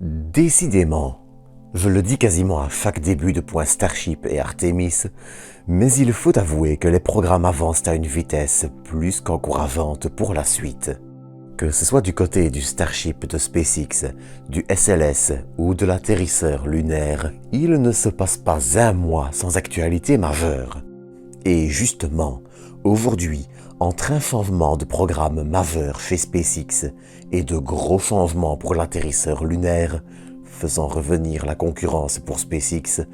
Décidément, je le dis quasiment à chaque début de point Starship et Artemis, mais il faut avouer que les programmes avancent à une vitesse plus qu'encourageante pour la suite. Que ce soit du côté du Starship de SpaceX, du SLS ou de l'atterrisseur lunaire, il ne se passe pas un mois sans actualité majeure. Et justement, aujourd'hui, entre un changement de programme majeur chez SpaceX et de gros changements pour l'atterrisseur lunaire, faisant revenir la concurrence pour SpaceX,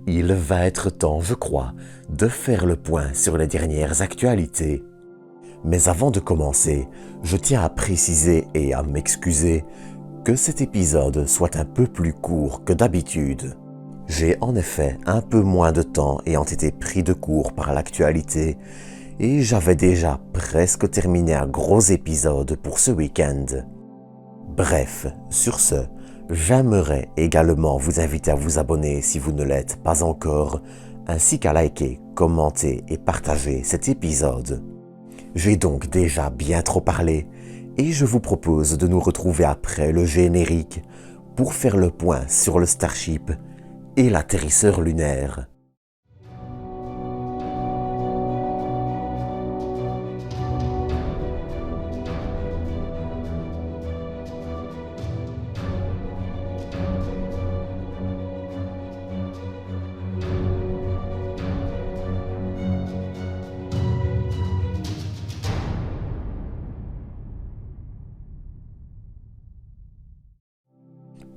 il va être temps, je crois, de faire le point sur les dernières actualités. Mais avant de commencer, je tiens à préciser et à m'excuser que cet épisode soit un peu plus court que d'habitude. J'ai en effet un peu moins de temps ayant été pris de court par l'actualité et j'avais déjà presque terminé un gros épisode pour ce week-end. Bref, sur ce, j'aimerais également vous inviter à vous abonner si vous ne l'êtes pas encore, ainsi qu'à liker, commenter et partager cet épisode. J'ai donc déjà bien trop parlé et je vous propose de nous retrouver après le générique pour faire le point sur le Starship et l'atterrisseur lunaire.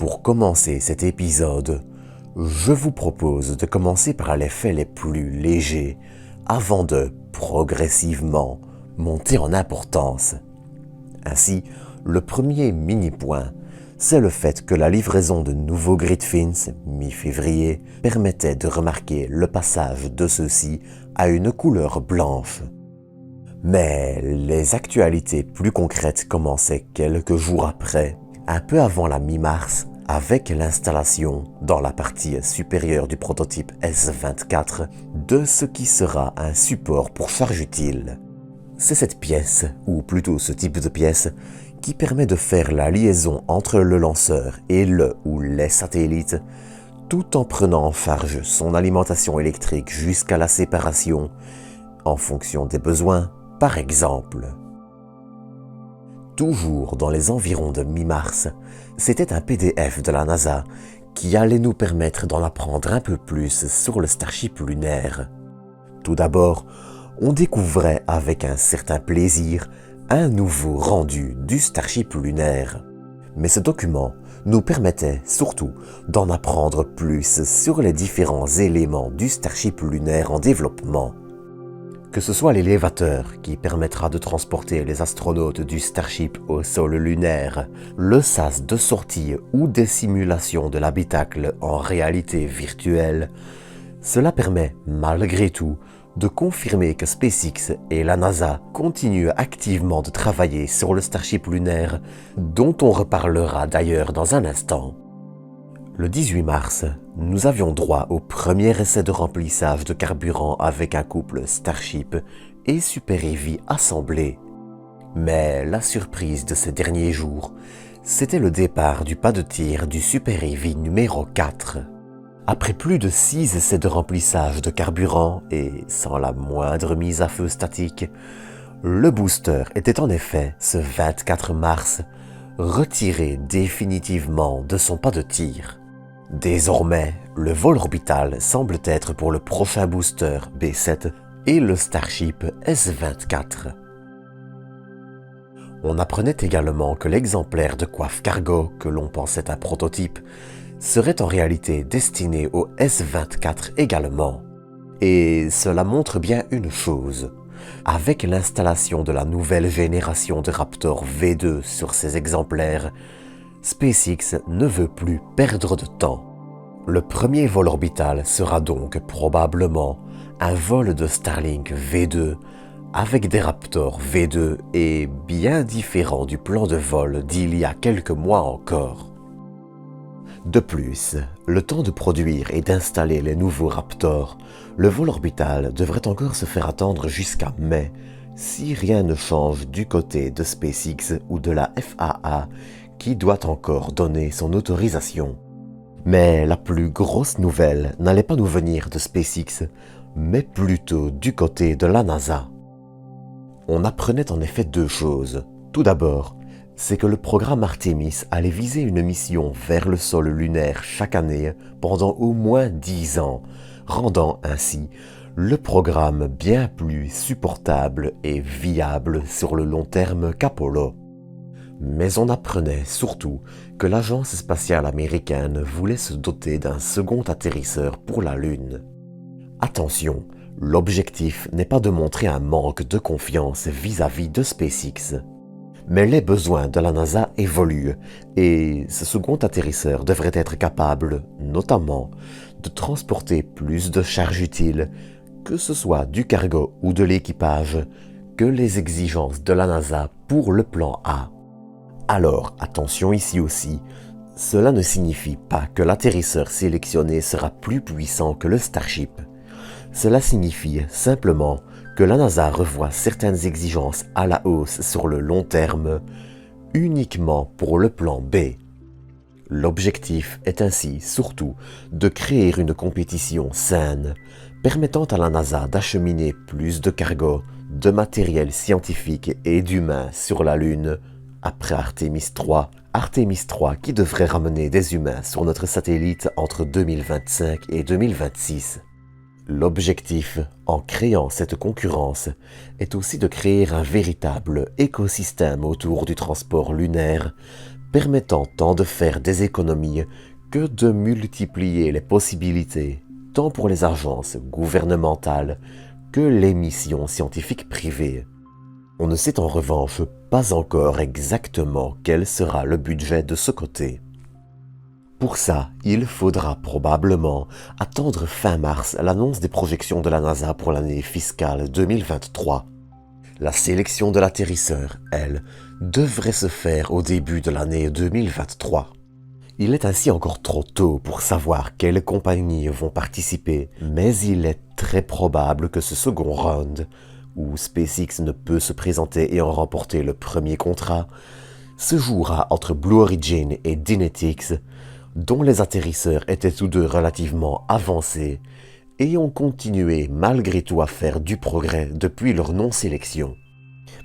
Pour commencer cet épisode, je vous propose de commencer par les faits les plus légers avant de, progressivement, monter en importance. Ainsi, le premier mini-point, c'est le fait que la livraison de nouveaux Griffins, mi-février, permettait de remarquer le passage de ceux-ci à une couleur blanche. Mais les actualités plus concrètes commençaient quelques jours après, un peu avant la mi-mars, avec l'installation, dans la partie supérieure du prototype S24, de ce qui sera un support pour charge utile. C'est cette pièce, ou plutôt ce type de pièce, qui permet de faire la liaison entre le lanceur et le ou les satellites, tout en prenant en charge son alimentation électrique jusqu'à la séparation, en fonction des besoins, par exemple. Toujours dans les environs de mi-mars, c'était un PDF de la NASA qui allait nous permettre d'en apprendre un peu plus sur le Starship lunaire. Tout d'abord, on découvrait avec un certain plaisir un nouveau rendu du Starship lunaire. Mais ce document nous permettait surtout d'en apprendre plus sur les différents éléments du Starship lunaire en développement. Que ce soit l'élévateur qui permettra de transporter les astronautes du Starship au sol lunaire, le sas de sortie ou des simulations de l'habitacle en réalité virtuelle, cela permet malgré tout de confirmer que SpaceX et la NASA continuent activement de travailler sur le Starship lunaire, dont on reparlera d'ailleurs dans un instant. Le 18 mars, nous avions droit au premier essai de remplissage de carburant avec un couple Starship et Super Heavy assemblé. Mais la surprise de ces derniers jours, c'était le départ du pas de tir du Super Heavy numéro 4. Après plus de 6 essais de remplissage de carburant et sans la moindre mise à feu statique, le booster était en effet, ce 24 mars, retiré définitivement de son pas de tir. Désormais, le vol orbital semble être pour le prochain booster B7 et le Starship S24. On apprenait également que l'exemplaire de coiffe cargo que l'on pensait un prototype serait en réalité destiné au S24 également. Et cela montre bien une chose. Avec l'installation de la nouvelle génération de Raptor V2 sur ces exemplaires, SpaceX ne veut plus perdre de temps. Le premier vol orbital sera donc probablement un vol de Starlink V2 avec des Raptor V2 et bien différent du plan de vol d'il y a quelques mois encore. De plus, le temps de produire et d'installer les nouveaux Raptor, le vol orbital devrait encore se faire attendre jusqu'à mai, si rien ne change du côté de SpaceX ou de la FAA, qui doit encore donner son autorisation. Mais la plus grosse nouvelle n'allait pas nous venir de SpaceX, mais plutôt du côté de la NASA. On apprenait en effet deux choses. Tout d'abord, c'est que le programme Artemis allait viser une mission vers le sol lunaire chaque année pendant au moins 10 ans, rendant ainsi le programme bien plus supportable et viable sur le long terme qu'Apollo. Mais on apprenait surtout que l'agence spatiale américaine voulait se doter d'un second atterrisseur pour la Lune. Attention, l'objectif n'est pas de montrer un manque de confiance vis-à-vis de SpaceX. Mais les besoins de la NASA évoluent et ce second atterrisseur devrait être capable, notamment, de transporter plus de charges utiles, que ce soit du cargo ou de l'équipage, que les exigences de la NASA pour le plan A. Alors, attention ici aussi, cela ne signifie pas que l'atterrisseur sélectionné sera plus puissant que le Starship. Cela signifie simplement que la NASA revoit certaines exigences à la hausse sur le long terme, uniquement pour le plan B. L'objectif est ainsi surtout de créer une compétition saine, permettant à la NASA d'acheminer plus de cargo, de matériel scientifique et d'humains sur la Lune, après Artemis 3 qui devrait ramener des humains sur notre satellite entre 2025 et 2026. L'objectif, en créant cette concurrence, est aussi de créer un véritable écosystème autour du transport lunaire, permettant tant de faire des économies que de multiplier les possibilités, tant pour les agences gouvernementales que les missions scientifiques privées. On ne sait en revanche pas encore exactement quel sera le budget de ce côté. Pour ça, il faudra probablement attendre fin mars l'annonce des projections de la NASA pour l'année fiscale 2023. La sélection de l'atterrisseur, elle, devrait se faire au début de l'année 2023. Il est ainsi encore trop tôt pour savoir quelles compagnies vont participer, mais il est très probable que ce second round, où SpaceX ne peut se présenter et en remporter le premier contrat, se jouera entre Blue Origin et Dynetics, dont les atterrisseurs étaient tous deux relativement avancés et ont continué malgré tout à faire du progrès depuis leur non-sélection.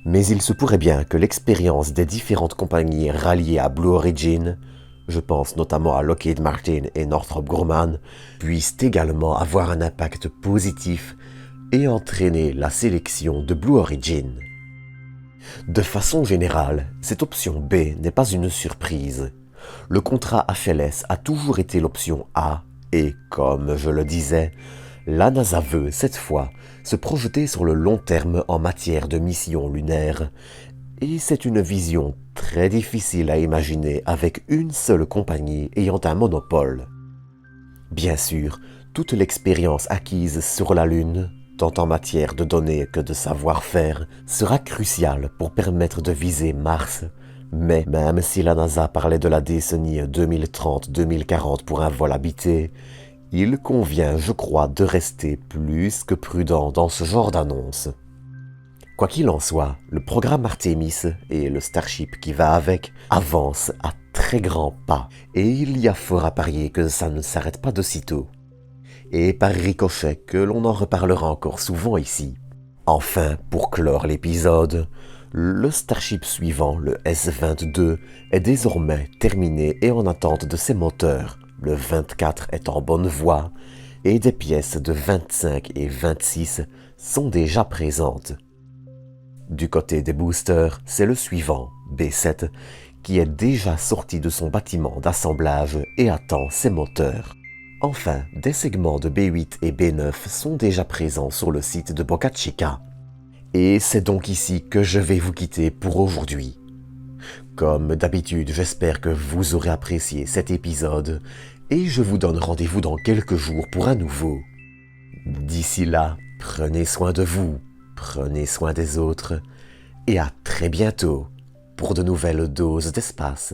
Mais il se pourrait bien que l'expérience des différentes compagnies ralliées à Blue Origin, je pense notamment à Lockheed Martin et Northrop Grumman, puisse également avoir un impact positif et entraîner la sélection de Blue Origin. De façon générale, cette option B n'est pas une surprise. Le contrat HLS a toujours été l'option A et, comme je le disais, la NASA veut, cette fois, se projeter sur le long terme en matière de mission lunaire, et c'est une vision très difficile à imaginer avec une seule compagnie ayant un monopole. Bien sûr, toute l'expérience acquise sur la Lune, tant en matière de données que de savoir-faire, sera cruciale pour permettre de viser Mars, mais même si la NASA parlait de la décennie 2030-2040 pour un vol habité, il convient, je crois, de rester plus que prudent dans ce genre d'annonce. Quoi qu'il en soit, le programme Artemis et le Starship qui va avec avancent à très grands pas, et il y a fort à parier que ça ne s'arrête pas de sitôt. Et par ricochet que l'on en reparlera encore souvent ici. Enfin, pour clore l'épisode, le Starship suivant, le S-22, est désormais terminé et en attente de ses moteurs. Le 24 est en bonne voie et des pièces de 25 et 26 sont déjà présentes. Du côté des boosters, c'est le suivant, B7, qui est déjà sorti de son bâtiment d'assemblage et attend ses moteurs. Enfin, des segments de B8 et B9 sont déjà présents sur le site de Boca Chica. Et c'est donc ici que je vais vous quitter pour aujourd'hui. Comme d'habitude, j'espère que vous aurez apprécié cet épisode et je vous donne rendez-vous dans quelques jours pour un nouveau. D'ici là, prenez soin de vous, prenez soin des autres et à très bientôt pour de nouvelles doses d'espace.